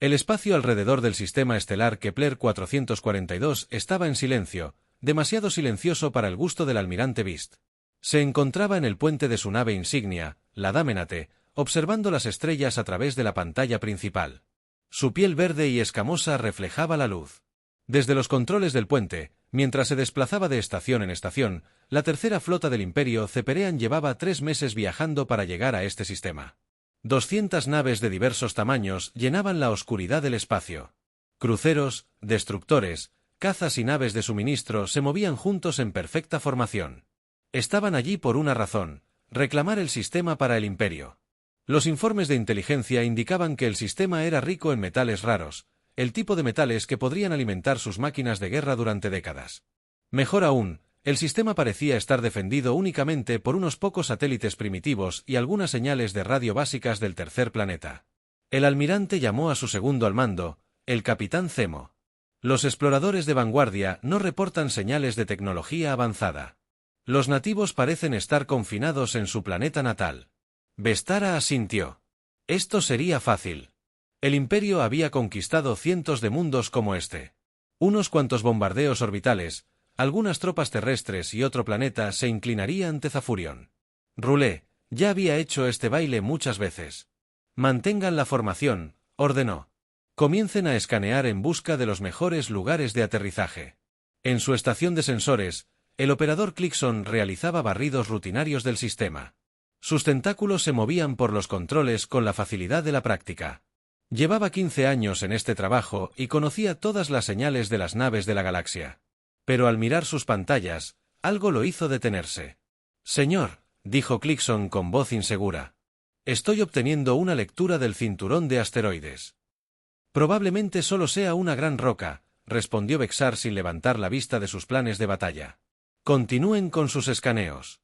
El espacio alrededor del sistema estelar Kepler 442 estaba en silencio, demasiado silencioso para el gusto del almirante Beast. Se encontraba en el puente de su nave insignia, la Dámenate, observando las estrellas a través de la pantalla principal. Su piel verde y escamosa reflejaba la luz. Desde los controles del puente, mientras se desplazaba de estación en estación, la tercera flota del Imperio Ceperean llevaba 3 meses viajando para llegar a este sistema. 200 naves de diversos tamaños llenaban la oscuridad del espacio. Cruceros, destructores, cazas y naves de suministro se movían juntos en perfecta formación. Estaban allí por una razón: reclamar el sistema para el Imperio. Los informes de inteligencia indicaban que el sistema era rico en metales raros, el tipo de metales que podrían alimentar sus máquinas de guerra durante décadas. Mejor aún, el sistema parecía estar defendido únicamente por unos pocos satélites primitivos y algunas señales de radio básicas del tercer planeta. El almirante llamó a su segundo al mando, el capitán Zemo. Los exploradores de vanguardia no reportan señales de tecnología avanzada. Los nativos parecen estar confinados en su planeta natal. Vestara asintió. Esto sería fácil. El Imperio había conquistado cientos de mundos como este. Unos cuantos bombardeos orbitales, algunas tropas terrestres y otro planeta se inclinaría ante Zafurion. Roulé ya había hecho este baile muchas veces. Mantengan la formación, ordenó. Comiencen a escanear en busca de los mejores lugares de aterrizaje. En su estación de sensores, el operador Clixon realizaba barridos rutinarios del sistema. Sus tentáculos se movían por los controles con la facilidad de la práctica. Llevaba 15 años en este trabajo y conocía todas las señales de las naves de la galaxia. Pero al mirar sus pantallas, algo lo hizo detenerse. «Señor», dijo Clixon con voz insegura, «estoy obteniendo una lectura del cinturón de asteroides». «Probablemente solo sea una gran roca», respondió Vexar sin levantar la vista de sus planes de batalla. «Continúen con sus escaneos».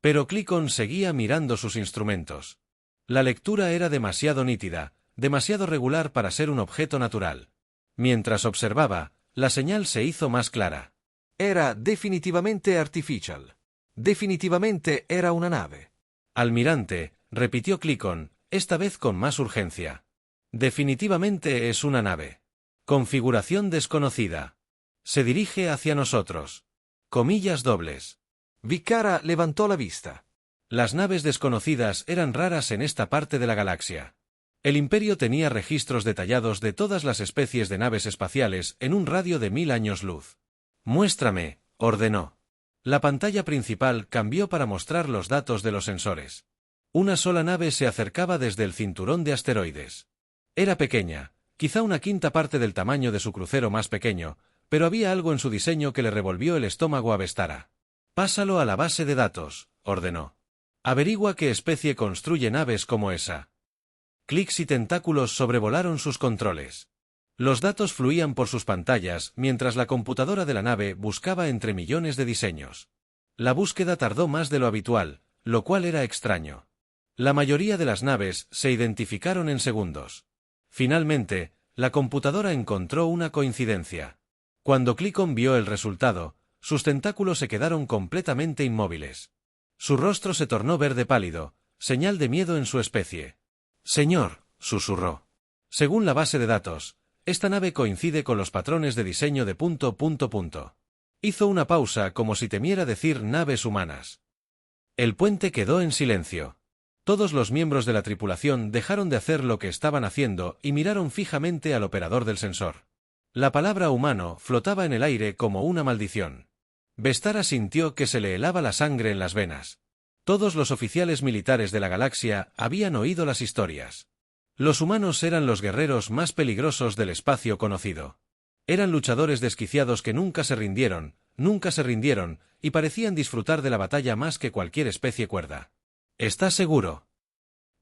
Pero Clixon seguía mirando sus instrumentos. La lectura era demasiado nítida, demasiado regular para ser un objeto natural. Mientras observaba, la señal se hizo más clara. Era definitivamente artificial. Definitivamente era una nave. «Almirante», repitió Clixon, esta vez con más urgencia. «Definitivamente es una nave. Configuración desconocida. Se dirige hacia nosotros. Comillas dobles». Vicara levantó la vista. Las naves desconocidas eran raras en esta parte de la galaxia. El Imperio tenía registros detallados de todas las especies de naves espaciales en un radio de 1000 años luz. «Muéstrame», ordenó. La pantalla principal cambió para mostrar los datos de los sensores. Una sola nave se acercaba desde el cinturón de asteroides. Era pequeña, quizá una quinta parte del tamaño de su crucero más pequeño, pero había algo en su diseño que le revolvió el estómago a Vestara. «Pásalo a la base de datos», ordenó. «Averigua qué especie construye naves como esa». Clics y tentáculos sobrevolaron sus controles. Los datos fluían por sus pantallas mientras la computadora de la nave buscaba entre millones de diseños. La búsqueda tardó más de lo habitual, lo cual era extraño. La mayoría de las naves se identificaron en segundos. Finalmente, la computadora encontró una coincidencia. Cuando Clixon vio el resultado, sus tentáculos se quedaron completamente inmóviles. Su rostro se tornó verde pálido, señal de miedo en su especie. «Señor», susurró. «Según la base de datos, esta nave coincide con los patrones de diseño de ... Hizo una pausa como si temiera decir naves humanas. El puente quedó en silencio. Todos los miembros de la tripulación dejaron de hacer lo que estaban haciendo y miraron fijamente al operador del sensor. La palabra humano flotaba en el aire como una maldición. Vestara sintió que se le helaba la sangre en las venas. Todos los oficiales militares de la galaxia habían oído las historias. Los humanos eran los guerreros más peligrosos del espacio conocido. Eran luchadores desquiciados que nunca se rindieron, y parecían disfrutar de la batalla más que cualquier especie cuerda. «¿Estás seguro?»,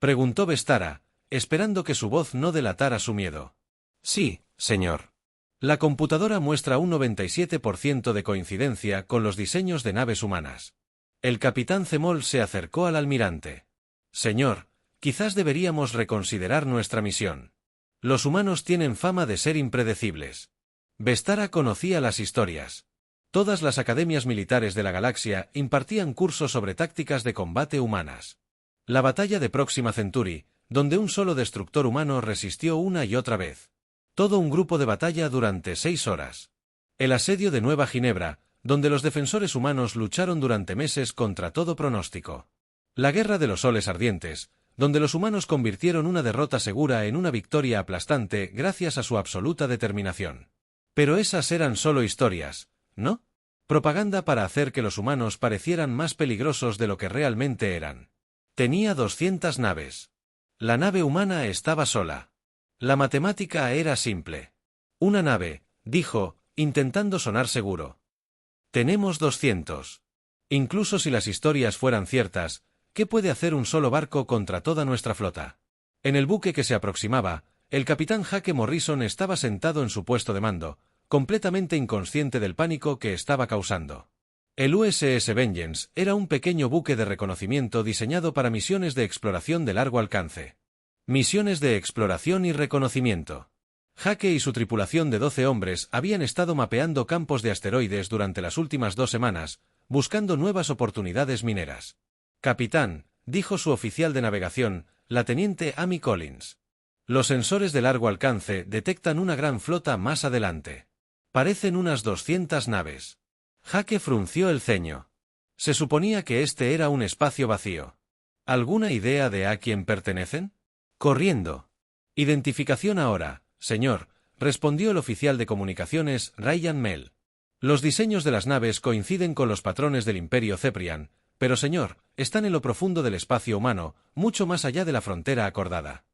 preguntó Vestara, esperando que su voz no delatara su miedo. «Sí, señor. La computadora muestra un 97% de coincidencia con los diseños de naves humanas». El capitán Zemol se acercó al almirante. «Señor, quizás deberíamos reconsiderar nuestra misión. Los humanos tienen fama de ser impredecibles». Vestara conocía las historias. Todas las academias militares de la galaxia impartían cursos sobre tácticas de combate humanas. La batalla de Próxima Centauri, donde un solo destructor humano resistió una y otra vez. Todo un grupo de batalla durante 6 horas. El asedio de Nueva Ginebra, donde los defensores humanos lucharon durante meses contra todo pronóstico. La Guerra de los Soles Ardientes, donde los humanos convirtieron una derrota segura en una victoria aplastante gracias a su absoluta determinación. Pero esas eran solo historias, ¿no? Propaganda para hacer que los humanos parecieran más peligrosos de lo que realmente eran. Tenía 200 naves. La nave humana estaba sola. La matemática era simple. Una nave, dijo, intentando sonar seguro. Tenemos 200. Incluso si las historias fueran ciertas, ¿qué puede hacer un solo barco contra toda nuestra flota? En el buque que se aproximaba, el capitán Jake Morrison estaba sentado en su puesto de mando, completamente inconsciente del pánico que estaba causando. El USS Vengeance era un pequeño buque de reconocimiento diseñado para misiones de exploración de largo alcance. Misiones de exploración y reconocimiento. Jake y su tripulación de 12 hombres habían estado mapeando campos de asteroides durante las últimas 2 semanas, buscando nuevas oportunidades mineras. Capitán, dijo su oficial de navegación, la teniente Amy Collins. Los sensores de largo alcance detectan una gran flota más adelante. Parecen unas 200 naves. Jake frunció el ceño. Se suponía que este era un espacio vacío. ¿Alguna idea de a quién pertenecen? Corriendo. Identificación ahora, señor, respondió el oficial de comunicaciones Ryan Mell. Los diseños de las naves coinciden con los patrones del Imperio Ceprian, pero señor, están en lo profundo del espacio humano, mucho más allá de la frontera acordada.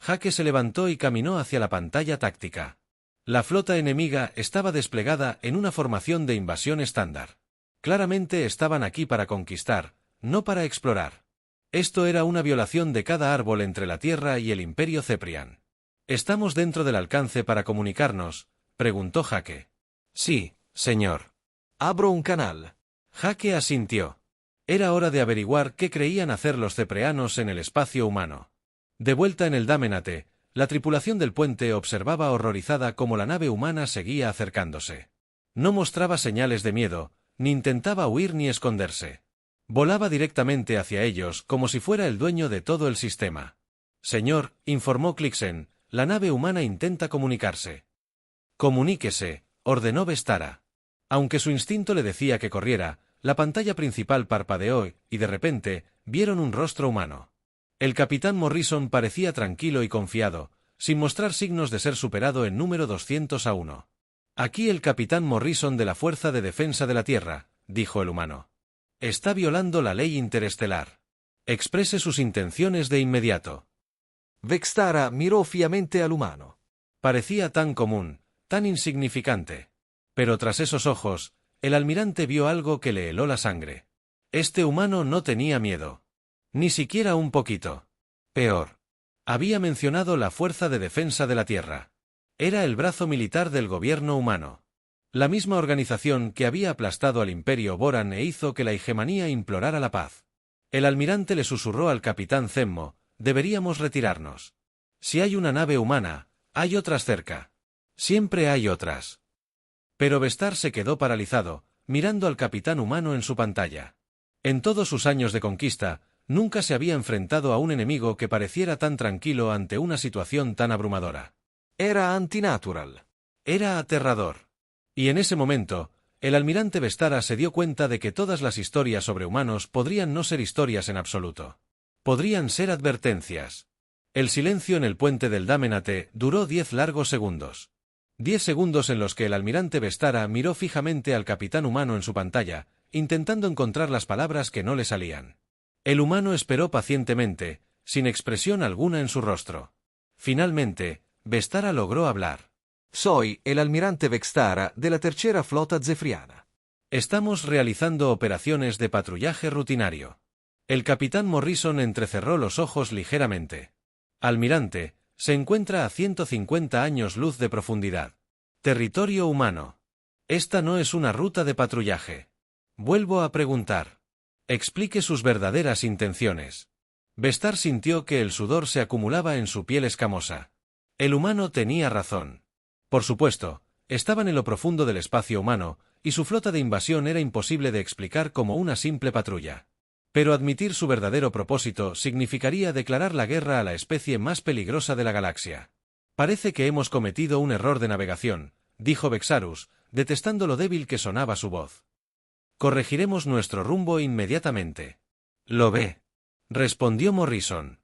Jake se levantó y caminó hacia la pantalla táctica. La flota enemiga estaba desplegada en una formación de invasión estándar. Claramente estaban aquí para conquistar, no para explorar. Esto era una violación de cada árbol entre la Tierra y el Imperio Ceprian. ¿Estamos dentro del alcance para comunicarnos?, preguntó Jake. Sí, señor. Abro un canal. Jake asintió. Era hora de averiguar qué creían hacer los cepreanos en el espacio humano. De vuelta en el Dámenate, la tripulación del puente observaba horrorizada cómo la nave humana seguía acercándose. No mostraba señales de miedo, ni intentaba huir ni esconderse. Volaba directamente hacia ellos como si fuera el dueño de todo el sistema. Señor, informó Clixen, la nave humana intenta comunicarse. Comuníquese, ordenó Vestara. Aunque su instinto le decía que corriera, la pantalla principal parpadeó y de repente vieron un rostro humano. El capitán Morrison parecía tranquilo y confiado, sin mostrar signos de ser superado en número 201. Aquí el capitán Morrison de la Fuerza de Defensa de la Tierra, dijo el humano. Está violando la ley interestelar. Exprese sus intenciones de inmediato. Vextara miró fijamente al humano. Parecía tan común, tan insignificante. Pero tras esos ojos, el almirante vio algo que le heló la sangre. Este humano no tenía miedo. Ni siquiera un poquito. Peor. Había mencionado la Fuerza de Defensa de la Tierra. Era el brazo militar del gobierno humano. La misma organización que había aplastado al Imperio Boran e hizo que la hegemonía implorara la paz. El almirante le susurró al capitán Zemmo, deberíamos retirarnos. Si hay una nave humana, hay otras cerca. Siempre hay otras. Pero Vestar se quedó paralizado, mirando al capitán humano en su pantalla. En todos sus años de conquista, nunca se había enfrentado a un enemigo que pareciera tan tranquilo ante una situación tan abrumadora. Era antinatural. Era aterrador. Y en ese momento, el almirante Vestara se dio cuenta de que todas las historias sobre humanos podrían no ser historias en absoluto. Podrían ser advertencias. El silencio en el puente del Dámenate duró 10 largos segundos. 10 segundos en los que el almirante Vestara miró fijamente al capitán humano en su pantalla, intentando encontrar las palabras que no le salían. El humano esperó pacientemente, sin expresión alguna en su rostro. Finalmente, Vestara logró hablar. Soy el almirante Vestara de la Tercera Flota Zefriana. Estamos realizando operaciones de patrullaje rutinario. El capitán Morrison entrecerró los ojos ligeramente. Almirante, se encuentra a 150 años luz de profundidad. Territorio humano. Esta no es una ruta de patrullaje. Vuelvo a preguntar. Explique sus verdaderas intenciones. Vestar sintió que el sudor se acumulaba en su piel escamosa. El humano tenía razón. Por supuesto, estaban en lo profundo del espacio humano, y su flota de invasión era imposible de explicar como una simple patrulla. Pero admitir su verdadero propósito significaría declarar la guerra a la especie más peligrosa de la galaxia. Parece que hemos cometido un error de navegación, dijo Vexarus, detestando lo débil que sonaba su voz. Corregiremos nuestro rumbo inmediatamente. ¿Lo ve?, respondió Morrison.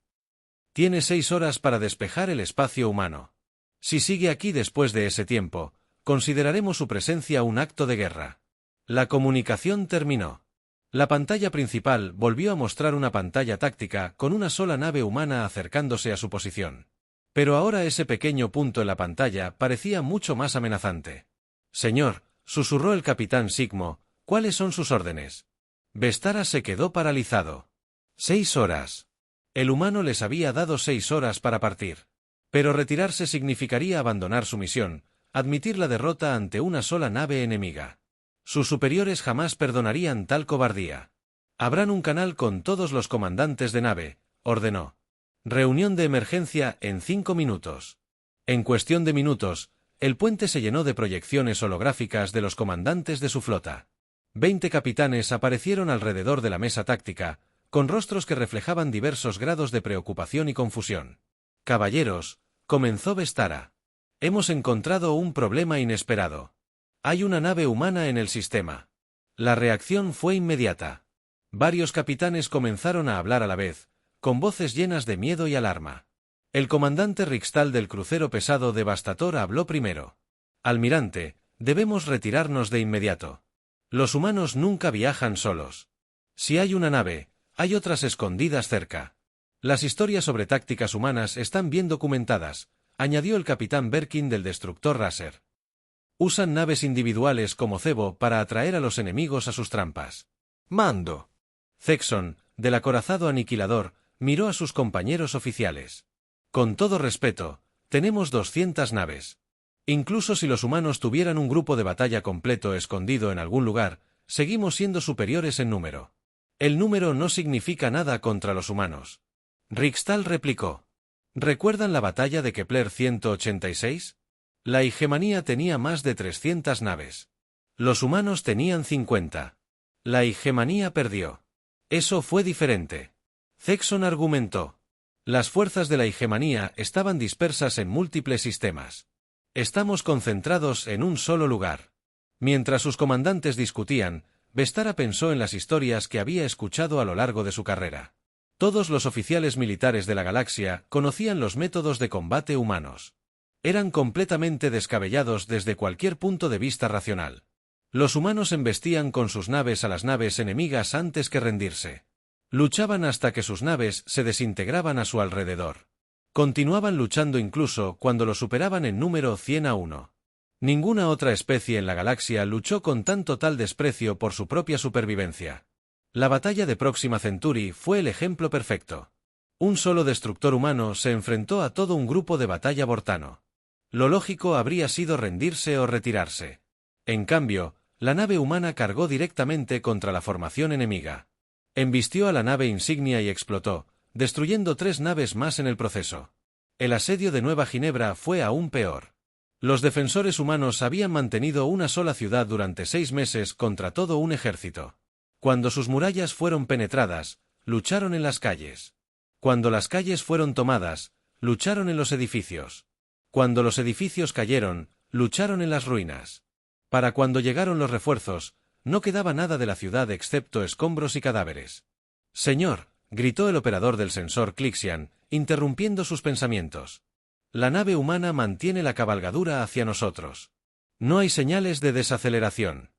Tiene 6 horas para despejar el espacio humano. Si sigue aquí después de ese tiempo, consideraremos su presencia un acto de guerra. La comunicación terminó. La pantalla principal volvió a mostrar una pantalla táctica con una sola nave humana acercándose a su posición. Pero ahora ese pequeño punto en la pantalla parecía mucho más amenazante. Señor, susurró el capitán Sigmo, ¿cuáles son sus órdenes? Vestara se quedó paralizado. 6 horas. El humano les había dado 6 horas para partir. Pero retirarse significaría abandonar su misión, admitir la derrota ante una sola nave enemiga. Sus superiores jamás perdonarían tal cobardía. Abran un canal con todos los comandantes de nave, ordenó. Reunión de emergencia en 5 minutos. En cuestión de minutos, el puente se llenó de proyecciones holográficas de los comandantes de su flota. 20 capitanes aparecieron alrededor de la mesa táctica, con rostros que reflejaban diversos grados de preocupación y confusión. Caballeros, comenzó Vestara. Hemos encontrado un problema inesperado. Hay una nave humana en el sistema. La reacción fue inmediata. Varios capitanes comenzaron a hablar a la vez, con voces llenas de miedo y alarma. El comandante Rixtal del crucero pesado Devastator habló primero. Almirante, debemos retirarnos de inmediato. Los humanos nunca viajan solos. Si hay una nave, hay otras escondidas cerca. Las historias sobre tácticas humanas están bien documentadas, añadió el capitán Berkin del destructor Raser. Usan naves individuales como cebo para atraer a los enemigos a sus trampas. Mando. Zexon, del acorazado aniquilador, miró a sus compañeros oficiales. Con todo respeto, tenemos 200 naves. Incluso si los humanos tuvieran un grupo de batalla completo escondido en algún lugar, seguimos siendo superiores en número. El número no significa nada contra los humanos. Rixtal replicó. ¿Recuerdan la batalla de Kepler 186? La hegemonía tenía más de 300 naves. Los humanos tenían 50. La hegemonía perdió. Eso fue diferente. Zexon argumentó. Las fuerzas de la hegemonía estaban dispersas en múltiples sistemas. Estamos concentrados en un solo lugar. Mientras sus comandantes discutían, Vestara pensó en las historias que había escuchado a lo largo de su carrera. Todos los oficiales militares de la galaxia conocían los métodos de combate humanos. Eran completamente descabellados desde cualquier punto de vista racional. Los humanos embestían con sus naves a las naves enemigas antes que rendirse. Luchaban hasta que sus naves se desintegraban a su alrededor. Continuaban luchando incluso cuando los superaban en número 100-1. Ninguna otra especie en la galaxia luchó con tan total desprecio por su propia supervivencia. La batalla de Próxima Centauri fue el ejemplo perfecto. Un solo destructor humano se enfrentó a todo un grupo de batalla bortano. Lo lógico habría sido rendirse o retirarse. En cambio, la nave humana cargó directamente contra la formación enemiga. Embistió a la nave insignia y explotó, destruyendo 3 naves más en el proceso. El asedio de Nueva Ginebra fue aún peor. Los defensores humanos habían mantenido una sola ciudad durante 6 meses contra todo un ejército. Cuando sus murallas fueron penetradas, lucharon en las calles. Cuando las calles fueron tomadas, lucharon en los edificios. Cuando los edificios cayeron, lucharon en las ruinas. Para cuando llegaron los refuerzos, no quedaba nada de la ciudad excepto escombros y cadáveres. Señor, gritó el operador del sensor Clixian, interrumpiendo sus pensamientos. La nave humana mantiene la cabalgadura hacia nosotros. No hay señales de desaceleración.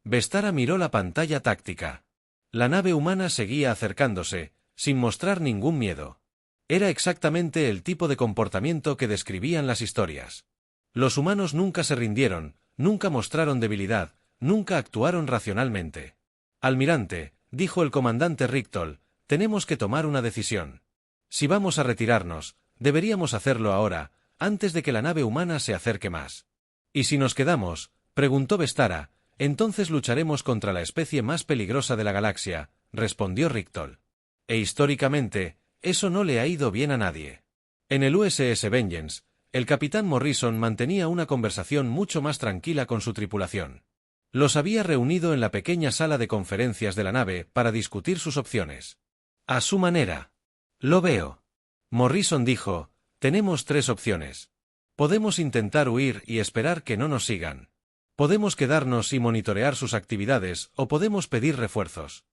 Vestara miró la pantalla táctica. La nave humana seguía acercándose, sin mostrar ningún miedo. Era exactamente el tipo de comportamiento que describían las historias. Los humanos nunca se rindieron, nunca mostraron debilidad, nunca actuaron racionalmente. Almirante, dijo el comandante Richtol, tenemos que tomar una decisión. Si vamos a retirarnos, deberíamos hacerlo ahora, antes de que la nave humana se acerque más. ¿Y si nos quedamos?, preguntó Vestara, entonces lucharemos contra la especie más peligrosa de la galaxia, respondió Richtol. E históricamente, eso no le ha ido bien a nadie. En el USS Vengeance, el capitán Morrison mantenía una conversación mucho más tranquila con su tripulación. Los había reunido en la pequeña sala de conferencias de la nave para discutir sus opciones. A su manera. Lo veo. Morrison dijo, tenemos 3 opciones. Podemos intentar huir y esperar que no nos sigan. Podemos quedarnos y monitorear sus actividades, o podemos pedir refuerzos.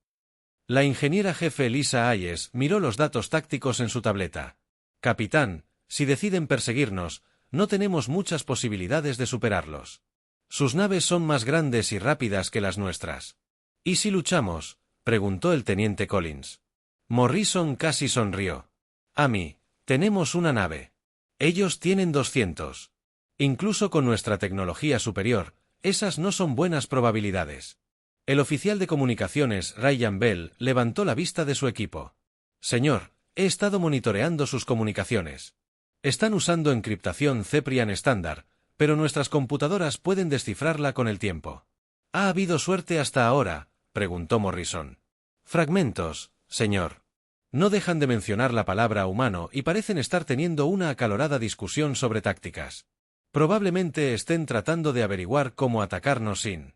La ingeniera jefe Lisa Hayes miró los datos tácticos en su tableta. Capitán, si deciden perseguirnos, no tenemos muchas posibilidades de superarlos. Sus naves son más grandes y rápidas que las nuestras. ¿Y si luchamos?, preguntó el teniente Collins. Morrison casi sonrió. Amy, tenemos una nave. Ellos tienen 200. Incluso con nuestra tecnología superior, esas no son buenas probabilidades. El oficial de comunicaciones, Ryan Bell, levantó la vista de su equipo. Señor, he estado monitoreando sus comunicaciones. Están usando encriptación Ceprian estándar, pero nuestras computadoras pueden descifrarla con el tiempo. ¿Ha habido suerte hasta ahora?, preguntó Morrison. Fragmentos, señor. No dejan de mencionar la palabra humano y parecen estar teniendo una acalorada discusión sobre tácticas. Probablemente estén tratando de averiguar cómo atacarnos sin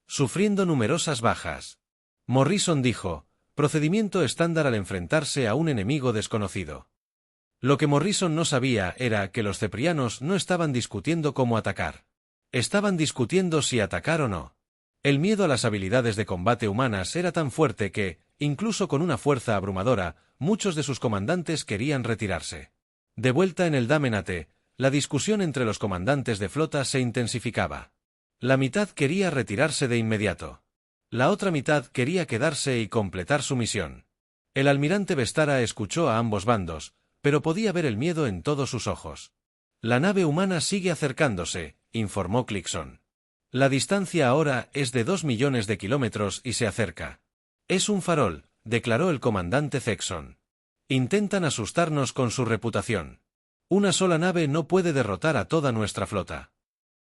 sufriendo numerosas bajas. Morrison dijo, procedimiento estándar al enfrentarse a un enemigo desconocido. Lo que Morrison no sabía era que los ceprianos no estaban discutiendo cómo atacar. Estaban discutiendo si atacar o no. El miedo a las habilidades de combate humanas era tan fuerte que, incluso con una fuerza abrumadora, muchos de sus comandantes querían retirarse. De vuelta en el Damenate, la discusión entre los comandantes de flota se intensificaba. La mitad quería retirarse de inmediato. La otra mitad quería quedarse y completar su misión. El almirante Vestara escuchó a ambos bandos, pero podía ver el miedo en todos sus ojos. La nave humana sigue acercándose, informó Clixon. La distancia ahora es de 2 millones de kilómetros y se acerca. Es un farol, declaró el comandante Zexon. Intentan asustarnos con su reputación. Una sola nave no puede derrotar a toda nuestra flota.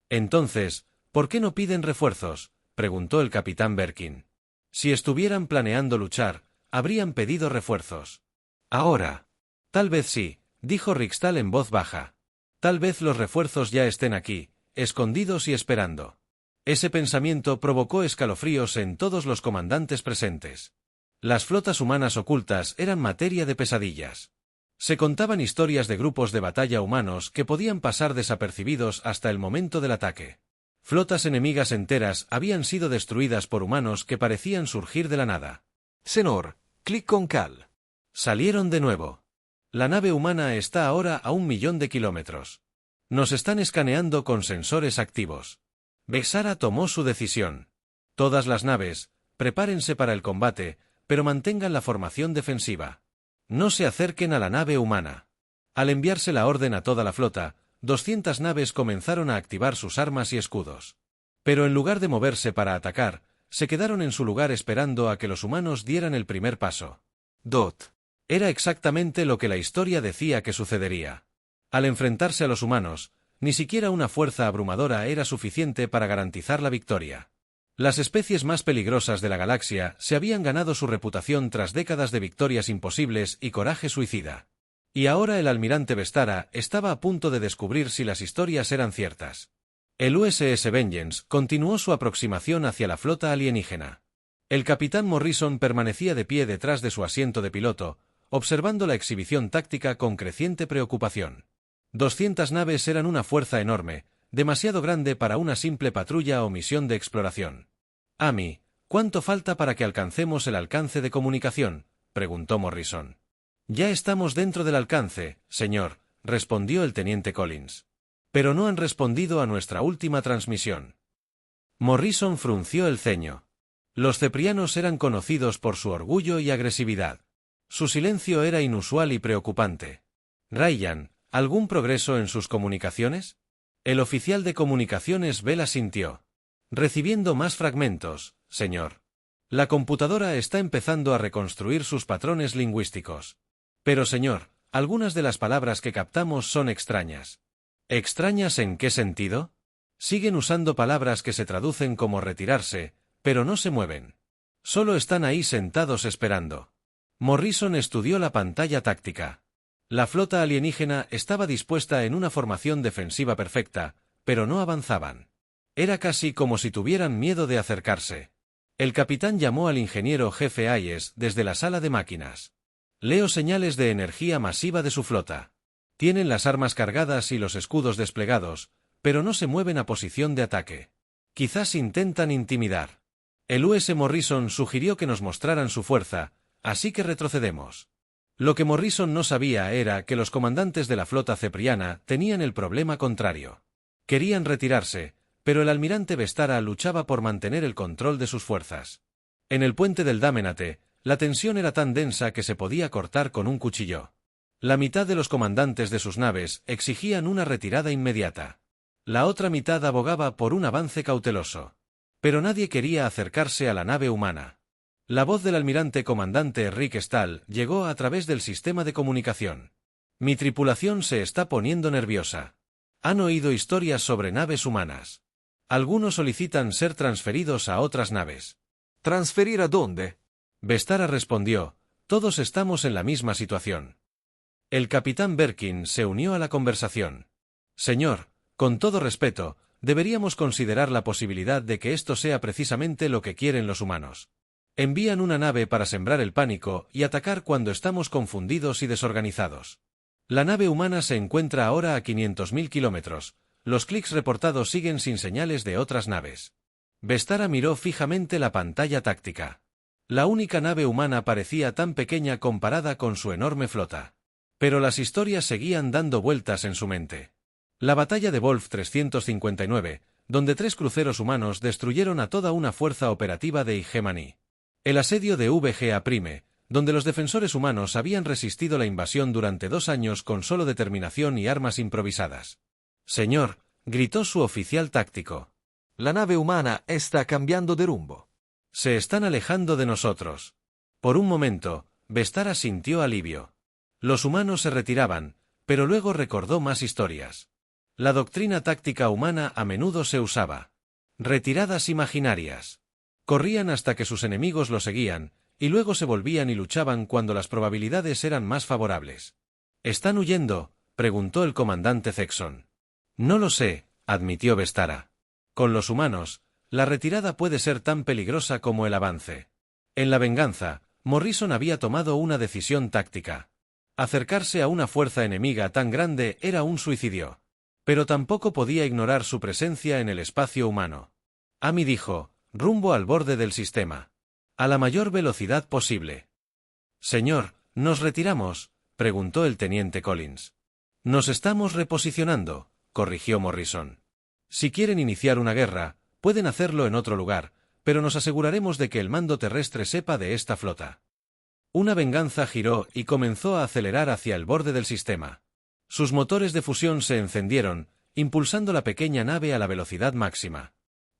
Entonces, ¿por qué no piden refuerzos?, preguntó el capitán Berkin. Si estuvieran planeando luchar, habrían pedido refuerzos. Ahora. Tal vez sí, dijo Rikstal en voz baja. Tal vez los refuerzos ya estén aquí, escondidos y esperando. Ese pensamiento provocó escalofríos en todos los comandantes presentes. Las flotas humanas ocultas eran materia de pesadillas. Se contaban historias de grupos de batalla humanos que podían pasar desapercibidos hasta el momento del ataque. Flotas enemigas enteras habían sido destruidas por humanos que parecían surgir de la nada. Senor, clic con Cal. Salieron de nuevo. La nave humana está ahora a 1 millón de kilómetros. Nos están escaneando con sensores activos. Vexara tomó su decisión. Todas las naves, prepárense para el combate, pero mantengan la formación defensiva. No se acerquen a la nave humana. Al enviarse la orden a toda la flota, 200 naves comenzaron a activar sus armas y escudos. Pero en lugar de moverse para atacar, se quedaron en su lugar esperando a que los humanos dieran el primer paso. Era exactamente lo que la historia decía que sucedería. Al enfrentarse a los humanos, ni siquiera una fuerza abrumadora era suficiente para garantizar la victoria. Las especies más peligrosas de la galaxia se habían ganado su reputación tras décadas de victorias imposibles y coraje suicida. Y ahora el almirante Vestara estaba a punto de descubrir si las historias eran ciertas. El USS Vengeance continuó su aproximación hacia la flota alienígena. El capitán Morrison permanecía de pie detrás de su asiento de piloto, observando la exhibición táctica con creciente preocupación. 200 naves eran una fuerza enorme, demasiado grande para una simple patrulla o misión de exploración. Amy, ¿cuánto falta para que alcancemos el alcance de comunicación?, preguntó Morrison. Ya estamos dentro del alcance, señor, respondió el teniente Collins. Pero no han respondido a nuestra última transmisión. Morrison frunció el ceño. Los ceprianos eran conocidos por su orgullo y agresividad. Su silencio era inusual y preocupante. Ryan, ¿algún progreso en sus comunicaciones? El oficial de comunicaciones Bell asintió. Recibiendo más fragmentos, señor. La computadora está empezando a reconstruir sus patrones lingüísticos. Pero señor, algunas de las palabras que captamos son extrañas. ¿Extrañas en qué sentido? Siguen usando palabras que se traducen como retirarse, pero no se mueven. Solo están ahí sentados esperando. Morrison estudió la pantalla táctica. La flota alienígena estaba dispuesta en una formación defensiva perfecta, pero no avanzaban. Era casi como si tuvieran miedo de acercarse. El capitán llamó al ingeniero jefe Hayes desde la sala de máquinas. Leo señales de energía masiva de su flota. Tienen las armas cargadas y los escudos desplegados, pero no se mueven a posición de ataque. Quizás intentan intimidar. El US Morrison sugirió que nos mostraran su fuerza, así que retrocedemos. Lo que Morrison no sabía era que los comandantes de la flota cepriana tenían el problema contrario. Querían retirarse, pero el almirante Vestara luchaba por mantener el control de sus fuerzas. En el puente del Dámenate, la tensión era tan densa que se podía cortar con un cuchillo. La mitad de los comandantes de sus naves exigían una retirada inmediata. La otra mitad abogaba por un avance cauteloso. Pero nadie quería acercarse a la nave humana. La voz del almirante comandante Rick Stahl llegó a través del sistema de comunicación. Mi tripulación se está poniendo nerviosa. Han oído historias sobre naves humanas. Algunos solicitan ser transferidos a otras naves. ¿Transferir a dónde? Vestara respondió, todos estamos en la misma situación. El capitán Berkin se unió a la conversación. Señor, con todo respeto, deberíamos considerar la posibilidad de que esto sea precisamente lo que quieren los humanos. Envían una nave para sembrar el pánico y atacar cuando estamos confundidos y desorganizados. La nave humana se encuentra ahora a 500.000 kilómetros. Los clics reportados siguen sin señales de otras naves. Vestara miró fijamente la pantalla táctica. La única nave humana parecía tan pequeña comparada con su enorme flota. Pero las historias seguían dando vueltas en su mente. La batalla de Wolf 359, donde 3 cruceros humanos destruyeron a toda una fuerza operativa de Hegemony. El asedio de VGA Prime, donde los defensores humanos habían resistido la invasión durante 2 años con solo determinación y armas improvisadas. Señor, gritó su oficial táctico. La nave humana está cambiando de rumbo. Se están alejando de nosotros. Por un momento, Vestara sintió alivio. Los humanos se retiraban, pero luego recordó más historias. La doctrina táctica humana a menudo se usaba. Retiradas imaginarias. Corrían hasta que sus enemigos lo seguían, y luego se volvían y luchaban cuando las probabilidades eran más favorables. ¿Están huyendo?, preguntó el comandante Zexon. No lo sé, admitió Vestara. Con los humanos, la retirada puede ser tan peligrosa como el avance. En la venganza, Morrison había tomado una decisión táctica. Acercarse a una fuerza enemiga tan grande era un suicidio. Pero tampoco podía ignorar su presencia en el espacio humano. Amy dijo, rumbo al borde del sistema. A la mayor velocidad posible. Señor, ¿nos retiramos?, preguntó el teniente Collins. Nos estamos reposicionando, corrigió Morrison. Si quieren iniciar una guerra, pueden hacerlo en otro lugar, pero nos aseguraremos de que el mando terrestre sepa de esta flota. Una venganza giró y comenzó a acelerar hacia el borde del sistema. Sus motores de fusión se encendieron, impulsando la pequeña nave a la velocidad máxima.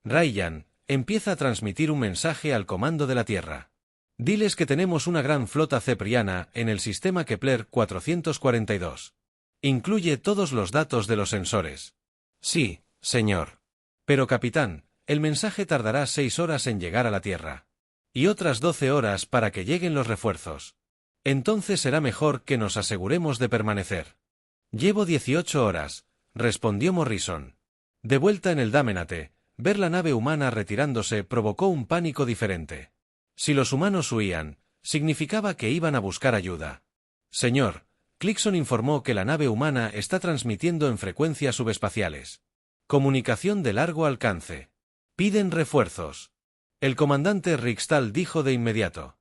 Ryan, empieza a transmitir un mensaje al comando de la Tierra. Diles que tenemos una gran flota cepriana en el sistema Kepler 442. Incluye todos los datos de los sensores. Sí, señor. Pero capitán, el mensaje tardará 6 horas en llegar a la Tierra. Y otras 12 horas para que lleguen los refuerzos. Entonces será mejor que nos aseguremos de permanecer. Llevo 18 horas, respondió Morrison. De vuelta en el Dámenate, ver la nave humana retirándose provocó un pánico diferente. Si los humanos huían, significaba que iban a buscar ayuda. Señor, Clixon informó que la nave humana está transmitiendo en frecuencias subespaciales. Comunicación de largo alcance. Piden refuerzos. El comandante Rick Stahl dijo de inmediato.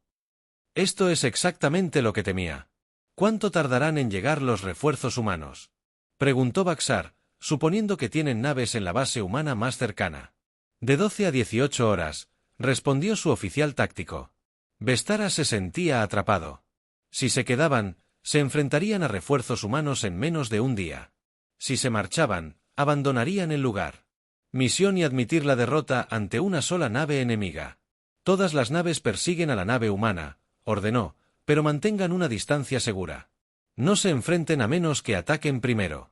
Esto es exactamente lo que temía. ¿Cuánto tardarán en llegar los refuerzos humanos?, preguntó Baxar, suponiendo que tienen naves en la base humana más cercana. De 12 a 18 horas, respondió su oficial táctico. Vestara se sentía atrapado. Si se quedaban, se enfrentarían a refuerzos humanos en menos de un día. Si se marchaban, abandonarían el lugar. Misión y admitir la derrota ante una sola nave enemiga. Todas las naves persiguen a la nave humana, ordenó, pero mantengan una distancia segura. No se enfrenten a menos que ataquen primero.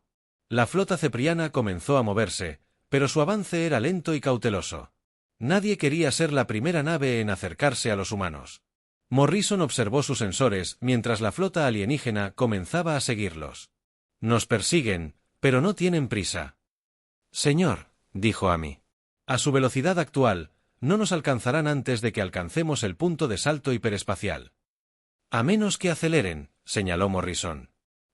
La flota cepriana comenzó a moverse, pero su avance era lento y cauteloso. Nadie quería ser la primera nave en acercarse a los humanos. Morrison observó sus sensores mientras la flota alienígena comenzaba a seguirlos. Nos persiguen, pero no tienen prisa. Señor, dijo Amy. A su velocidad actual, no nos alcanzarán antes de que alcancemos el punto de salto hiperespacial. A menos que aceleren, señaló Morrison.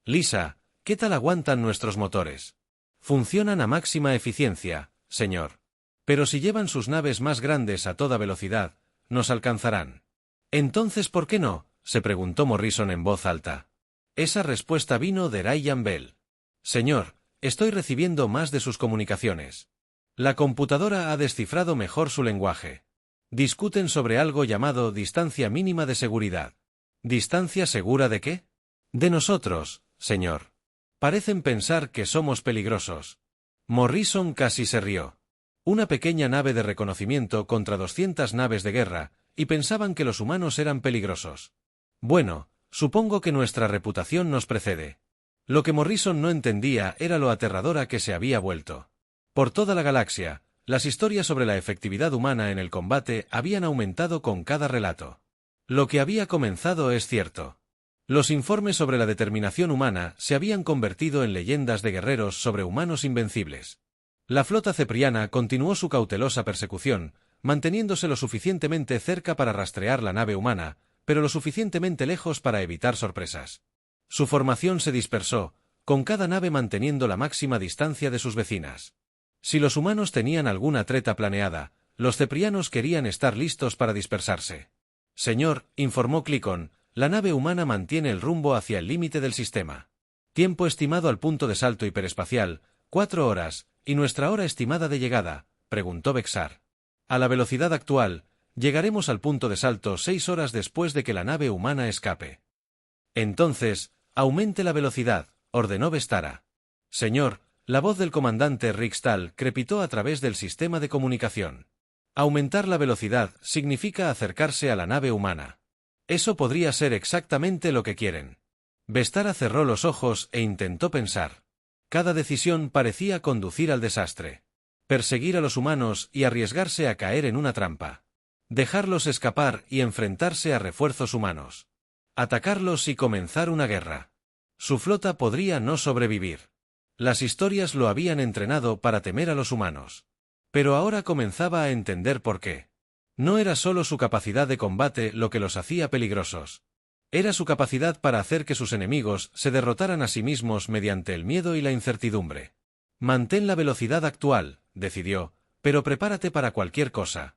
Lisa, ¿qué tal aguantan nuestros motores? Funcionan a máxima eficiencia, señor. Pero si llevan sus naves más grandes a toda velocidad, nos alcanzarán. Entonces, ¿por qué no?, se preguntó Morrison en voz alta. Esa respuesta vino de Ryan Bell. Señor, estoy recibiendo más de sus comunicaciones. La computadora ha descifrado mejor su lenguaje. Discuten sobre algo llamado distancia mínima de seguridad. ¿Distancia segura de qué? De nosotros, señor. Parecen pensar que somos peligrosos. Morrison casi se rió. Una pequeña nave de reconocimiento contra 200 naves de guerra, y pensaban que los humanos eran peligrosos. Bueno, supongo que nuestra reputación nos precede. Lo que Morrison no entendía era lo aterradora que se había vuelto. Por toda la galaxia, las historias sobre la efectividad humana en el combate habían aumentado con cada relato. Lo que había comenzado es cierto. Los informes sobre la determinación humana se habían convertido en leyendas de guerreros sobrehumanos invencibles. La flota cepriana continuó su cautelosa persecución, manteniéndose lo suficientemente cerca para rastrear la nave humana, pero lo suficientemente lejos para evitar sorpresas. Su formación se dispersó, con cada nave manteniendo la máxima distancia de sus vecinas. Si los humanos tenían alguna treta planeada, los ceprianos querían estar listos para dispersarse. Señor, informó Clicon, la nave humana mantiene el rumbo hacia el límite del sistema. Tiempo estimado al punto de salto hiperespacial, 4 horas, ¿y nuestra hora estimada de llegada?, preguntó Vexar. A la velocidad actual, llegaremos al punto de salto 6 horas después de que la nave humana escape. Entonces, aumente la velocidad, ordenó Vestara. Señor, la voz del comandante Rikstal crepitó a través del sistema de comunicación. Aumentar la velocidad significa acercarse a la nave humana. Eso podría ser exactamente lo que quieren. Vestara cerró los ojos e intentó pensar. Cada decisión parecía conducir al desastre. Perseguir a los humanos y arriesgarse a caer en una trampa. Dejarlos escapar y enfrentarse a refuerzos humanos. Atacarlos y comenzar una guerra. Su flota podría no sobrevivir. Las historias lo habían entrenado para temer a los humanos. Pero ahora comenzaba a entender por qué. No era solo su capacidad de combate lo que los hacía peligrosos. Era su capacidad para hacer que sus enemigos se derrotaran a sí mismos mediante el miedo y la incertidumbre. Mantén la velocidad actual, decidió, pero prepárate para cualquier cosa.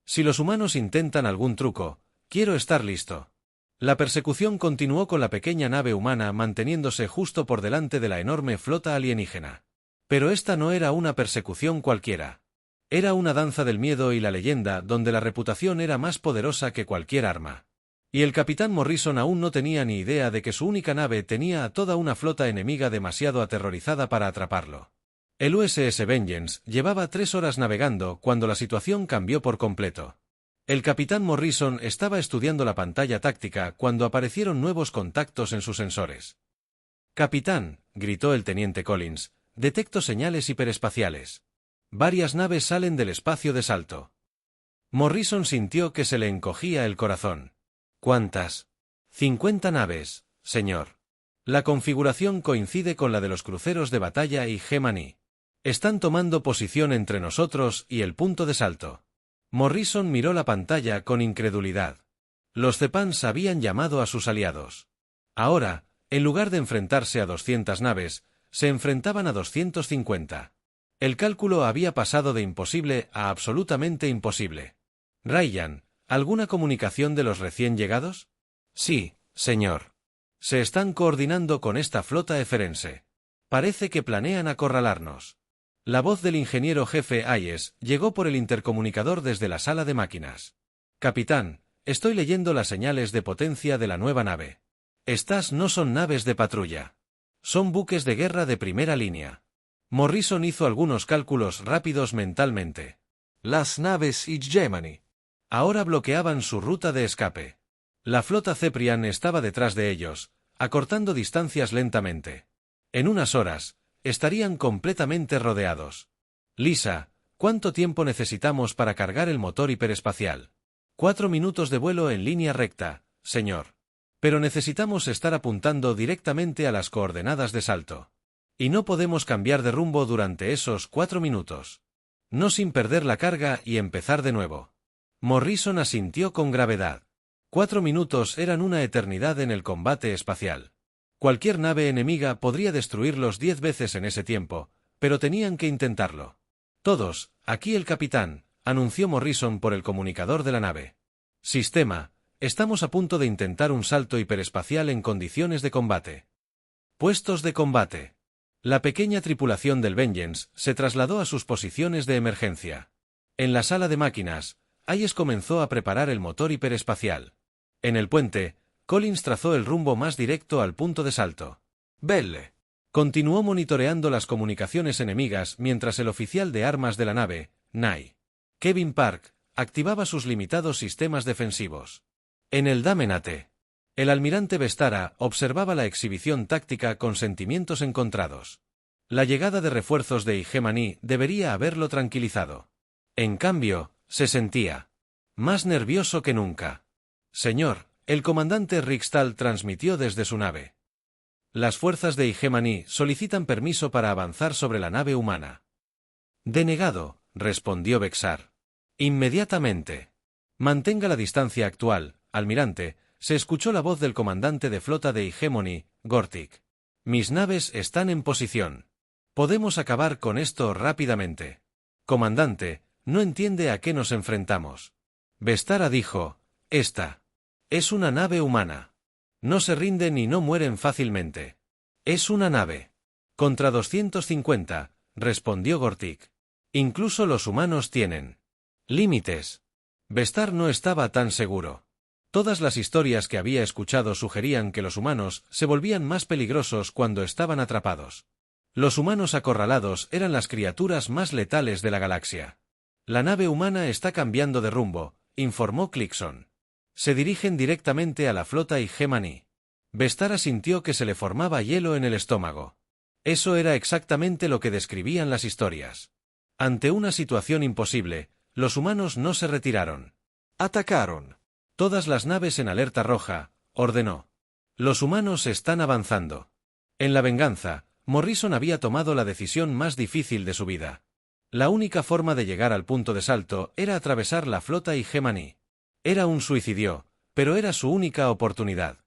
Si los humanos intentan algún truco, quiero estar listo. La persecución continuó con la pequeña nave humana manteniéndose justo por delante de la enorme flota alienígena. Pero esta no era una persecución cualquiera. Era una danza del miedo y la leyenda donde la reputación era más poderosa que cualquier arma. Y el capitán Morrison aún no tenía ni idea de que su única nave tenía a toda una flota enemiga demasiado aterrorizada para atraparlo. El USS Vengeance llevaba 3 horas navegando cuando la situación cambió por completo. El capitán Morrison estaba estudiando la pantalla táctica cuando aparecieron nuevos contactos en sus sensores. «Capitán», gritó el teniente Collins, «detecto señales hiperespaciales. Varias naves salen del espacio de salto». Morrison sintió que se le encogía el corazón. «¿Cuántas?» «50 naves, señor. La configuración coincide con la de los cruceros de batalla y Gemini. Están tomando posición entre nosotros y el punto de salto». Morrison miró la pantalla con incredulidad. Los Zepans habían llamado a sus aliados. Ahora, en lugar de enfrentarse a 200 naves, se enfrentaban a 250. El cálculo había pasado de imposible a absolutamente imposible. «Ryan, ¿alguna comunicación de los recién llegados?» «Sí, señor. Se están coordinando con esta flota eferense. Parece que planean acorralarnos». La voz del ingeniero jefe Hayes llegó por el intercomunicador desde la sala de máquinas. «Capitán, estoy leyendo las señales de potencia de la nueva nave. Estas no son naves de patrulla. Son buques de guerra de primera línea». Morrison hizo algunos cálculos rápidos mentalmente. Las naves Gemini ahora bloqueaban su ruta de escape. La flota Ceprian estaba detrás de ellos, acortando distancias lentamente. En unas horas, estarían completamente rodeados. «Lisa, ¿cuánto tiempo necesitamos para cargar el motor hiperespacial?» 4 minutos de vuelo en línea recta, señor. Pero necesitamos estar apuntando directamente a las coordenadas de salto. Y no podemos cambiar de rumbo durante esos 4 minutos. No sin perder la carga y empezar de nuevo. Morrison asintió con gravedad. 4 minutos eran una eternidad en el combate espacial. Cualquier nave enemiga podría destruirlos 10 veces en ese tiempo, pero tenían que intentarlo. Todos, aquí el capitán, anunció Morrison por el comunicador de la nave. Sistema, estamos a punto de intentar un salto hiperespacial en condiciones de combate. Puestos de combate. La pequeña tripulación del Vengeance se trasladó a sus posiciones de emergencia. En la sala de máquinas, Hayes comenzó a preparar el motor hiperespacial. En el puente, Collins trazó el rumbo más directo al punto de salto. Belle. Continuó monitoreando las comunicaciones enemigas mientras el oficial de armas de la nave, Nye, Kevin Park, activaba sus limitados sistemas defensivos. En el Damenate, el almirante Vestara observaba la exhibición táctica con sentimientos encontrados. La llegada de refuerzos de Hegemony debería haberlo tranquilizado. En cambio, se sentía más nervioso que nunca. Señor, el comandante Rikstal transmitió desde su nave. Las fuerzas de Hegemony solicitan permiso para avanzar sobre la nave humana. Denegado, respondió Vexar. Inmediatamente. Mantenga la distancia actual, almirante, se escuchó la voz del comandante de flota de Hegemony, Gortik. Mis naves están en posición. Podemos acabar con esto rápidamente. Comandante, no entiende a qué nos enfrentamos. Vestara dijo, esta es una nave humana. No se rinden y no mueren fácilmente. Es una nave. Contra 250, respondió Gortik. Incluso los humanos tienen límites. Vestar no estaba tan seguro. Todas las historias que había escuchado sugerían que los humanos se volvían más peligrosos cuando estaban atrapados. Los humanos acorralados eran las criaturas más letales de la galaxia. La nave humana está cambiando de rumbo, informó Clixon. Se dirigen directamente a la flota Hegemony. Vestara sintió que se le formaba hielo en el estómago. Eso era exactamente lo que describían las historias. Ante una situación imposible, los humanos no se retiraron. Atacaron. Todas las naves en alerta roja, ordenó. Los humanos están avanzando. En la venganza, Morrison había tomado la decisión más difícil de su vida. La única forma de llegar al punto de salto era atravesar la flota Hegemony. Era un suicidio, pero era su única oportunidad.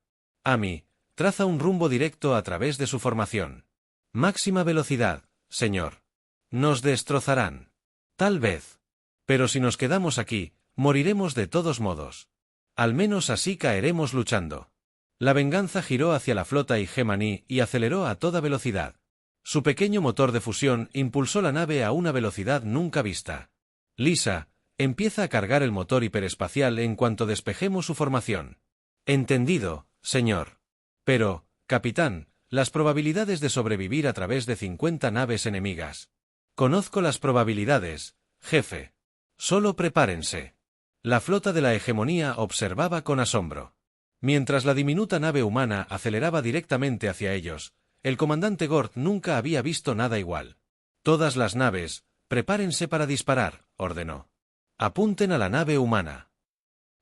Amy, traza un rumbo directo a través de su formación. Máxima velocidad, señor. Nos destrozarán. Tal vez. Pero si nos quedamos aquí, moriremos de todos modos. Al menos así caeremos luchando. La venganza giró hacia la flota Hegemony y aceleró a toda velocidad. Su pequeño motor de fusión impulsó la nave a una velocidad nunca vista. Lisa, empieza a cargar el motor hiperespacial en cuanto despejemos su formación. Entendido, señor. Pero, capitán, las probabilidades de sobrevivir a través de 50 naves enemigas. Conozco las probabilidades, jefe. Solo prepárense. La flota de la hegemonía observaba con asombro. Mientras la diminuta nave humana aceleraba directamente hacia ellos, el comandante Gort nunca había visto nada igual. Todas las naves, prepárense para disparar, ordenó. Apunten a la nave humana.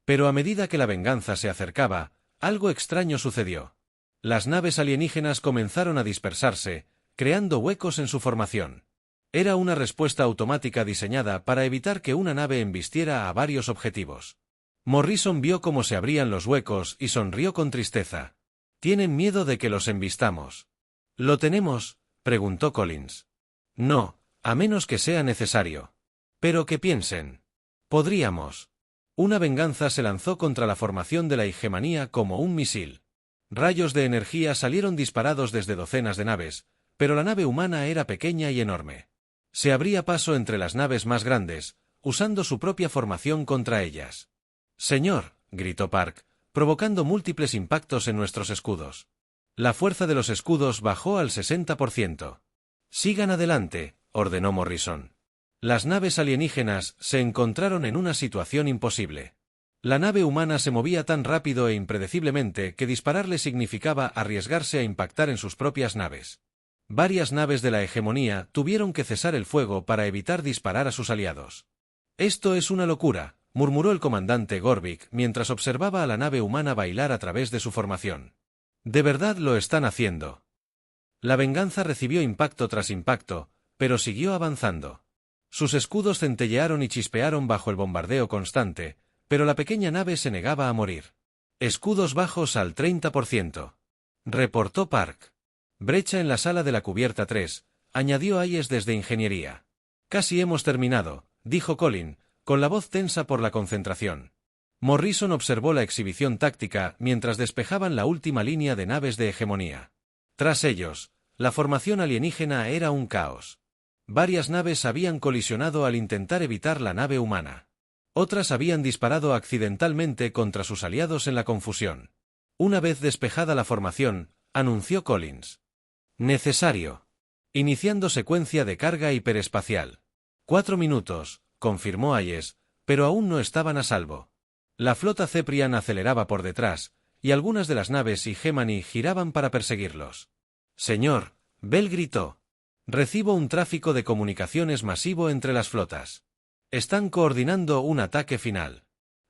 Pero a medida que la venganza se acercaba, algo extraño sucedió. Las naves alienígenas comenzaron a dispersarse, creando huecos en su formación. Era una respuesta automática diseñada para evitar que una nave embistiera a varios objetivos. Morrison vio cómo se abrían los huecos y sonrió con tristeza. «¿Tienen miedo de que los embistamos?» «¿Lo tenemos?», preguntó Collins. «No, a menos que sea necesario. Pero que piensen. Podríamos». Una venganza se lanzó contra la formación de la hegemonía como un misil. Rayos de energía salieron disparados desde docenas de naves, pero la nave humana era pequeña y enorme. Se abría paso entre las naves más grandes, usando su propia formación contra ellas. «Señor», gritó Park, provocando múltiples impactos en nuestros escudos. La fuerza de los escudos bajó al 60%. «Sigan adelante», ordenó Morrison. Las naves alienígenas se encontraron en una situación imposible. La nave humana se movía tan rápido e impredeciblemente que dispararle significaba arriesgarse a impactar en sus propias naves. Varias naves de la hegemonía tuvieron que cesar el fuego para evitar disparar a sus aliados. «Esto es una locura», murmuró el comandante Gorbik mientras observaba a la nave humana bailar a través de su formación. «De verdad lo están haciendo». La venganza recibió impacto tras impacto, pero siguió avanzando. Sus escudos centellearon y chispearon bajo el bombardeo constante, pero la pequeña nave se negaba a morir. Escudos bajos al 30%. Reportó Park. Brecha en la sala de la cubierta 3, añadió Hayes desde ingeniería. Casi hemos terminado, dijo Colin, con la voz tensa por la concentración. Morrison observó la exhibición táctica mientras despejaban la última línea de naves de hegemonía. Tras ellos, la formación alienígena era un caos. Varias naves habían colisionado al intentar evitar la nave humana. Otras habían disparado accidentalmente contra sus aliados en la confusión. Una vez despejada la formación, anunció Collins. Necesario. Iniciando secuencia de carga hiperespacial. 4 minutos, confirmó Hayes, pero aún no estaban a salvo. La flota Ceprian aceleraba por detrás, y algunas de las naves y Gemini giraban para perseguirlos. Señor, Bell gritó. Recibo un tráfico de comunicaciones masivo entre las flotas. Están coordinando un ataque final.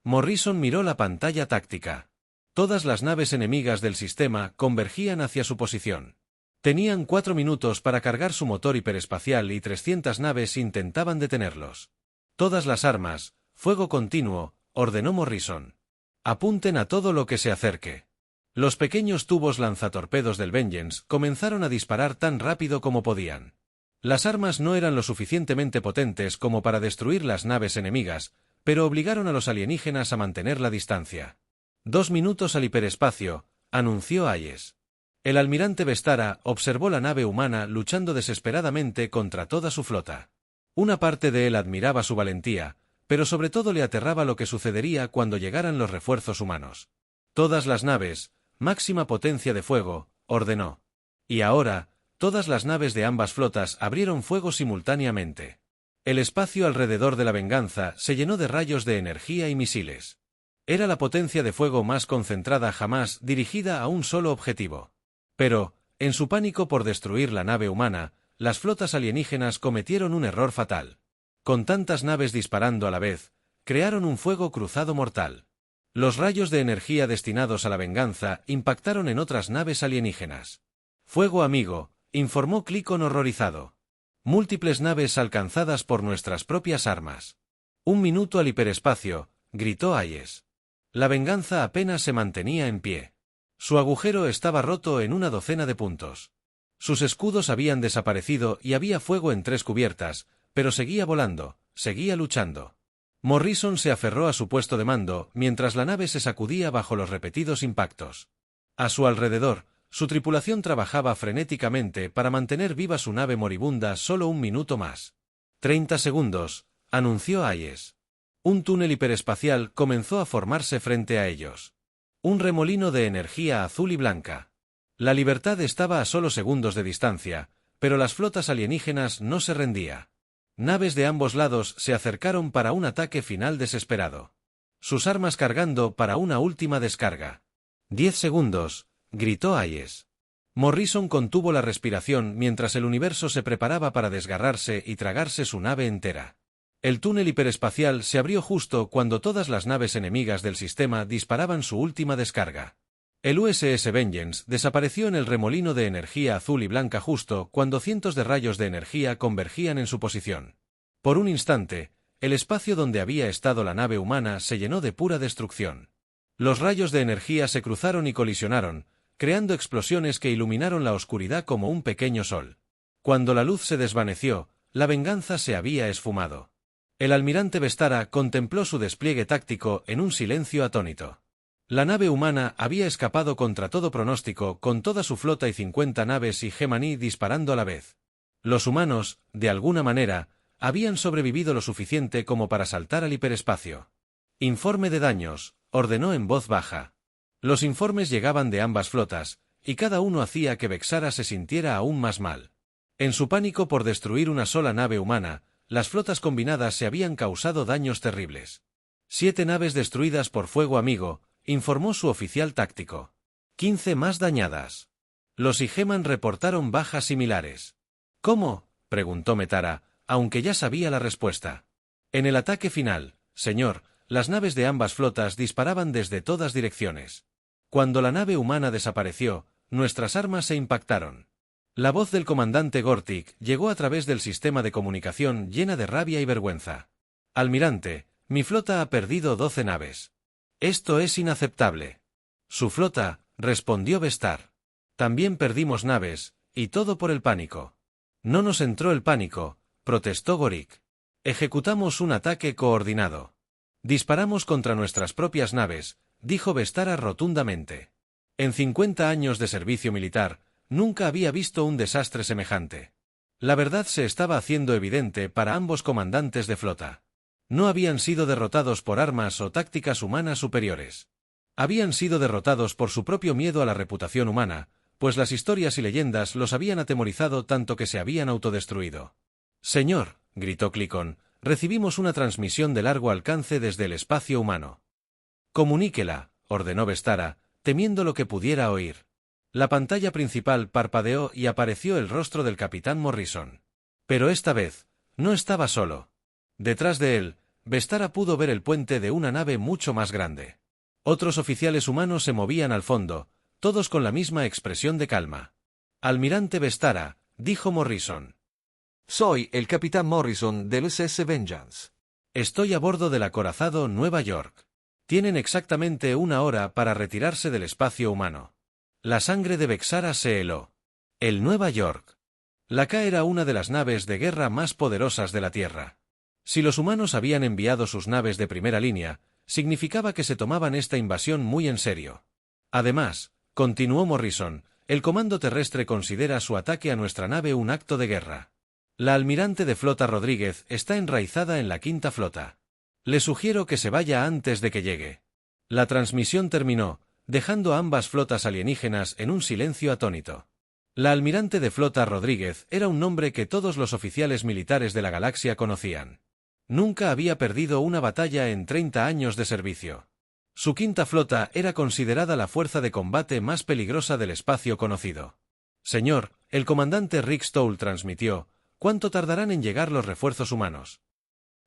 Morrison miró la pantalla táctica. Todas las naves enemigas del sistema convergían hacia su posición. Tenían 4 minutos para cargar su motor hiperespacial y 300 naves intentaban detenerlos. Todas las armas, fuego continuo, ordenó Morrison. Apunten a todo lo que se acerque. Los pequeños tubos lanzatorpedos del Vengeance comenzaron a disparar tan rápido como podían. Las armas no eran lo suficientemente potentes como para destruir las naves enemigas, pero obligaron a los alienígenas a mantener la distancia. 2 minutos al hiperespacio, anunció Hayes. El almirante Vestara observó la nave humana luchando desesperadamente contra toda su flota. Una parte de él admiraba su valentía, pero sobre todo le aterraba lo que sucedería cuando llegaran los refuerzos humanos. Todas las naves, máxima potencia de fuego, ordenó. Y ahora, todas las naves de ambas flotas abrieron fuego simultáneamente. El espacio alrededor de la Venganza se llenó de rayos de energía y misiles. Era la potencia de fuego más concentrada jamás dirigida a un solo objetivo. Pero, en su pánico por destruir la nave humana, las flotas alienígenas cometieron un error fatal. Con tantas naves disparando a la vez, crearon un fuego cruzado mortal. Los rayos de energía destinados a la Venganza impactaron en otras naves alienígenas. Fuego amigo, informó Clicon horrorizado. Múltiples naves alcanzadas por nuestras propias armas. 1 minuto al hiperespacio, gritó Hayes. La Venganza apenas se mantenía en pie. Su agujero estaba roto en una docena de puntos. Sus escudos habían desaparecido y había fuego en 3 cubiertas, pero seguía volando, seguía luchando. Morrison se aferró a su puesto de mando mientras la nave se sacudía bajo los repetidos impactos. A su alrededor, su tripulación trabajaba frenéticamente para mantener viva su nave moribunda solo 1 minuto más. 30 segundos, anunció Hayes. Un túnel hiperespacial comenzó a formarse frente a ellos. Un remolino de energía azul y blanca. La libertad estaba a solo segundos de distancia, pero las flotas alienígenas no se rendían. Naves de ambos lados se acercaron para un ataque final desesperado. Sus armas cargando para una última descarga. 10 segundos, gritó Hayes. Morrison contuvo la respiración mientras el universo se preparaba para desgarrarse y tragarse su nave entera. El túnel hiperespacial se abrió justo cuando todas las naves enemigas del sistema disparaban su última descarga. El USS Vengeance desapareció en el remolino de energía azul y blanca justo cuando cientos de rayos de energía convergían en su posición. Por un instante, el espacio donde había estado la nave humana se llenó de pura destrucción. Los rayos de energía se cruzaron y colisionaron, creando explosiones que iluminaron la oscuridad como un pequeño sol. Cuando la luz se desvaneció, la Venganza se había esfumado. El almirante Vestara contempló su despliegue táctico en un silencio atónito. La nave humana había escapado contra todo pronóstico con toda su flota y 50 naves y Gemini disparando a la vez. Los humanos, de alguna manera, habían sobrevivido lo suficiente como para saltar al hiperespacio. Informe de daños, ordenó en voz baja. Los informes llegaban de ambas flotas, y cada uno hacía que Vexara se sintiera aún más mal. En su pánico por destruir una sola nave humana, las flotas combinadas se habían causado daños terribles. 7 naves destruidas por fuego amigo, informó su oficial táctico. 15 más dañadas. Los Igeman reportaron bajas similares. ¿Cómo?, preguntó Metara, aunque ya sabía la respuesta. En el ataque final, señor, las naves de ambas flotas disparaban desde todas direcciones. Cuando la nave humana desapareció, nuestras armas se impactaron. La voz del comandante Gortic llegó a través del sistema de comunicación llena de rabia y vergüenza. Almirante, mi flota ha perdido 12 naves. Esto es inaceptable. Su flota, respondió Vestar. También perdimos naves, y todo por el pánico. No nos entró el pánico, protestó Gorik. Ejecutamos un ataque coordinado. Disparamos contra nuestras propias naves, dijo Vestara rotundamente. En 50 años de servicio militar, nunca había visto un desastre semejante. La verdad se estaba haciendo evidente para ambos comandantes de flota. No habían sido derrotados por armas o tácticas humanas superiores. Habían sido derrotados por su propio miedo a la reputación humana, pues las historias y leyendas los habían atemorizado tanto que se habían autodestruido. Señor, gritó Clicon, recibimos una transmisión de largo alcance desde el espacio humano. Comuníquela, ordenó Vestara, temiendo lo que pudiera oír. La pantalla principal parpadeó y apareció el rostro del capitán Morrison. Pero esta vez, no estaba solo. Detrás de él, Vestara pudo ver el puente de una nave mucho más grande. Otros oficiales humanos se movían al fondo, todos con la misma expresión de calma. Almirante Vestara, dijo Morrison. Soy el capitán Morrison del USS Vengeance. Estoy a bordo del acorazado Nueva York. Tienen exactamente 1 hora para retirarse del espacio humano. La sangre de Vexara se heló. El Nueva York. La K era una de las naves de guerra más poderosas de la Tierra. Si los humanos habían enviado sus naves de primera línea, significaba que se tomaban esta invasión muy en serio. Además, continuó Morrison, el comando terrestre considera su ataque a nuestra nave un acto de guerra. La almirante de flota Rodríguez está enraizada en la quinta flota. Le sugiero que se vaya antes de que llegue. La transmisión terminó, dejando a ambas flotas alienígenas en un silencio atónito. La almirante de flota Rodríguez era un nombre que todos los oficiales militares de la galaxia conocían. Nunca había perdido una batalla en 30 años de servicio. Su quinta flota era considerada la fuerza de combate más peligrosa del espacio conocido. Señor, el comandante Rick Stoll transmitió, ¿cuánto tardarán en llegar los refuerzos humanos?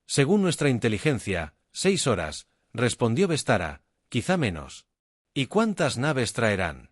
Según nuestra inteligencia, 6 horas, respondió Vestara, quizá menos. ¿Y cuántas naves traerán?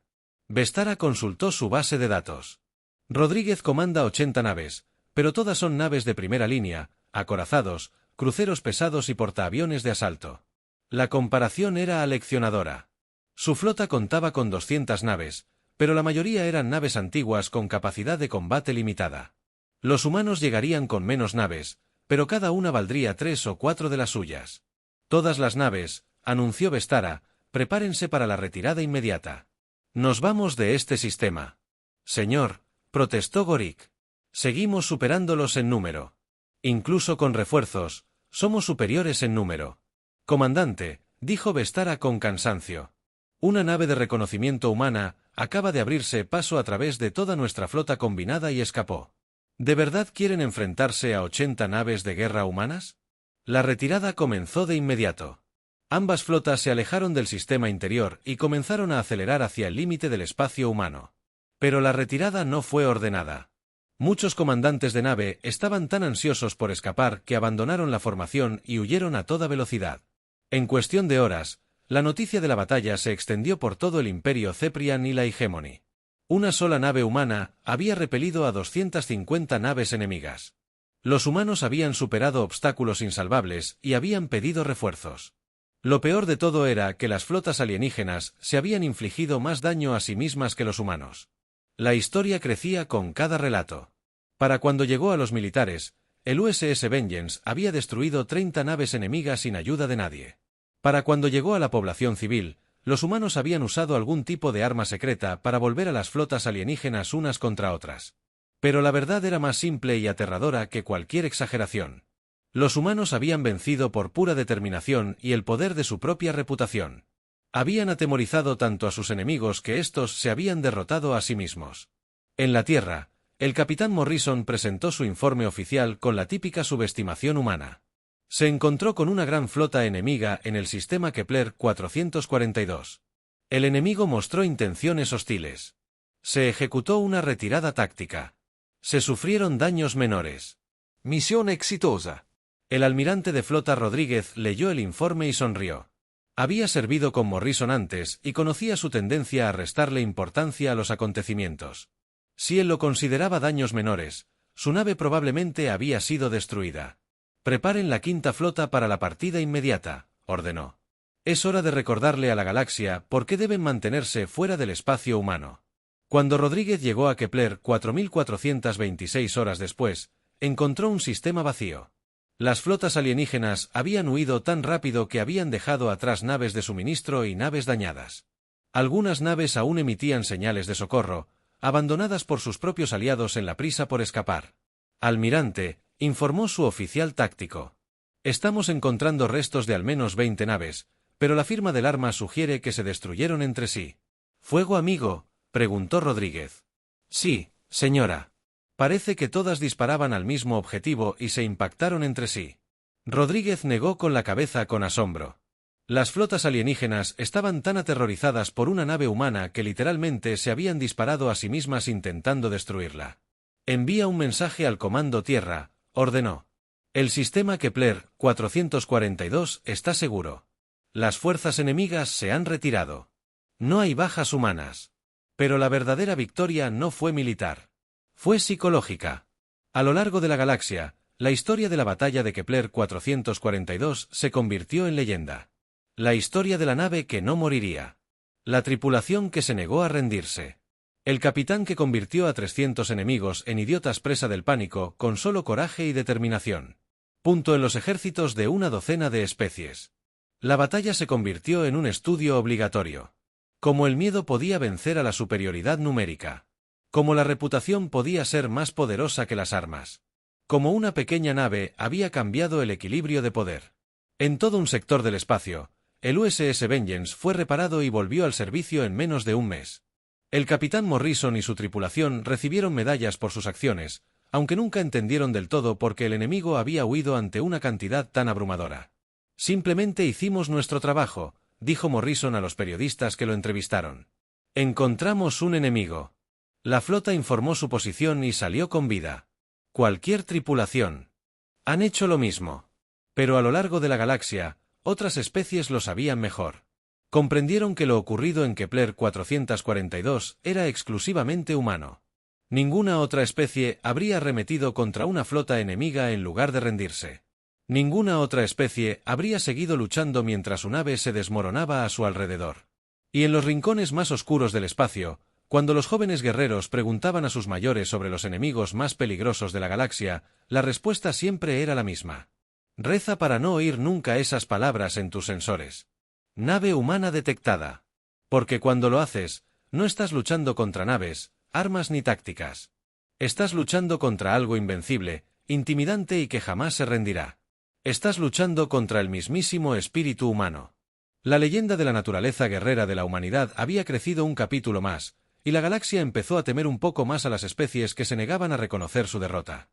Vestara consultó su base de datos. Rodríguez comanda 80 naves, pero todas son naves de primera línea, acorazados, cruceros pesados y portaaviones de asalto. La comparación era aleccionadora. Su flota contaba con 200 naves, pero la mayoría eran naves antiguas con capacidad de combate limitada. Los humanos llegarían con menos naves, pero cada una valdría 3 o 4 de las suyas. Todas las naves, anunció Vestara, prepárense para la retirada inmediata. Nos vamos de este sistema. Señor, protestó Gorik. Seguimos superándolos en número. Incluso con refuerzos, somos superiores en número. Comandante, dijo Vestara con cansancio. Una nave de reconocimiento humana acaba de abrirse paso a través de toda nuestra flota combinada y escapó. ¿De verdad quieren enfrentarse a 80 naves de guerra humanas? La retirada comenzó de inmediato. Ambas flotas se alejaron del sistema interior y comenzaron a acelerar hacia el límite del espacio humano. Pero la retirada no fue ordenada. Muchos comandantes de nave estaban tan ansiosos por escapar que abandonaron la formación y huyeron a toda velocidad. En cuestión de horas, la noticia de la batalla se extendió por todo el Imperio Ceprian y la Hegemony. Una sola nave humana había repelido a 250 naves enemigas. Los humanos habían superado obstáculos insalvables y habían pedido refuerzos. Lo peor de todo era que las flotas alienígenas se habían infligido más daño a sí mismas que los humanos. La historia crecía con cada relato. Para cuando llegó a los militares, el USS Vengeance había destruido 30 naves enemigas sin ayuda de nadie. Para cuando llegó a la población civil, los humanos habían usado algún tipo de arma secreta para volver a las flotas alienígenas unas contra otras. Pero la verdad era más simple y aterradora que cualquier exageración. Los humanos habían vencido por pura determinación y el poder de su propia reputación. Habían atemorizado tanto a sus enemigos que éstos se habían derrotado a sí mismos. En la Tierra, el capitán Morrison presentó su informe oficial con la típica subestimación humana. Se encontró con una gran flota enemiga en el sistema Kepler 442. El enemigo mostró intenciones hostiles. Se ejecutó una retirada táctica. Se sufrieron daños menores. Misión exitosa. El almirante de flota Rodríguez leyó el informe y sonrió. Había servido con Morrison antes y conocía su tendencia a restarle importancia a los acontecimientos. Si él lo consideraba daños menores, su nave probablemente había sido destruida. Preparen la quinta flota para la partida inmediata, ordenó. Es hora de recordarle a la galaxia por qué deben mantenerse fuera del espacio humano. Cuando Rodríguez llegó a Kepler 4426 horas después, encontró un sistema vacío. Las flotas alienígenas habían huido tan rápido que habían dejado atrás naves de suministro y naves dañadas. Algunas naves aún emitían señales de socorro, abandonadas por sus propios aliados en la prisa por escapar. Almirante, informó su oficial táctico. Estamos encontrando restos de al menos 20 naves, pero la firma del arma sugiere que se destruyeron entre sí. ¿Fuego amigo?, preguntó Rodríguez. Sí, señora. Parece que todas disparaban al mismo objetivo y se impactaron entre sí. Rodríguez negó con la cabeza con asombro. Las flotas alienígenas estaban tan aterrorizadas por una nave humana que literalmente se habían disparado a sí mismas intentando destruirla. Envía un mensaje al Comando Tierra, ordenó. El sistema Kepler 442 está seguro. Las fuerzas enemigas se han retirado. No hay bajas humanas. Pero la verdadera victoria no fue militar. Fue psicológica. A lo largo de la galaxia, la historia de la batalla de Kepler 442 se convirtió en leyenda. La historia de la nave que no moriría. La tripulación que se negó a rendirse. El capitán que convirtió a 300 enemigos en idiotas presa del pánico con solo coraje y determinación. Punto en los ejércitos de una docena de especies. La batalla se convirtió en un estudio obligatorio. Como el miedo podía vencer a la superioridad numérica. Como la reputación podía ser más poderosa que las armas. Como una pequeña nave había cambiado el equilibrio de poder. En todo un sector del espacio, el USS Vengeance fue reparado y volvió al servicio en menos de un mes. El capitán Morrison y su tripulación recibieron medallas por sus acciones, aunque nunca entendieron del todo por qué el enemigo había huido ante una cantidad tan abrumadora. Simplemente hicimos nuestro trabajo, dijo Morrison a los periodistas que lo entrevistaron. Encontramos un enemigo. La flota informó su posición y salió con vida. Cualquier tripulación. Han hecho lo mismo. Pero a lo largo de la galaxia, otras especies lo sabían mejor. Comprendieron que lo ocurrido en Kepler 442 era exclusivamente humano. Ninguna otra especie habría arremetido contra una flota enemiga en lugar de rendirse. Ninguna otra especie habría seguido luchando mientras su nave se desmoronaba a su alrededor. Y en los rincones más oscuros del espacio, cuando los jóvenes guerreros preguntaban a sus mayores sobre los enemigos más peligrosos de la galaxia, la respuesta siempre era la misma. Reza para no oír nunca esas palabras en tus sensores. Nave humana detectada. Porque cuando lo haces, no estás luchando contra naves, armas ni tácticas. Estás luchando contra algo invencible, intimidante y que jamás se rendirá. Estás luchando contra el mismísimo espíritu humano. La leyenda de la naturaleza guerrera de la humanidad había crecido un capítulo más, y la galaxia empezó a temer un poco más a las especies que se negaban a reconocer su derrota.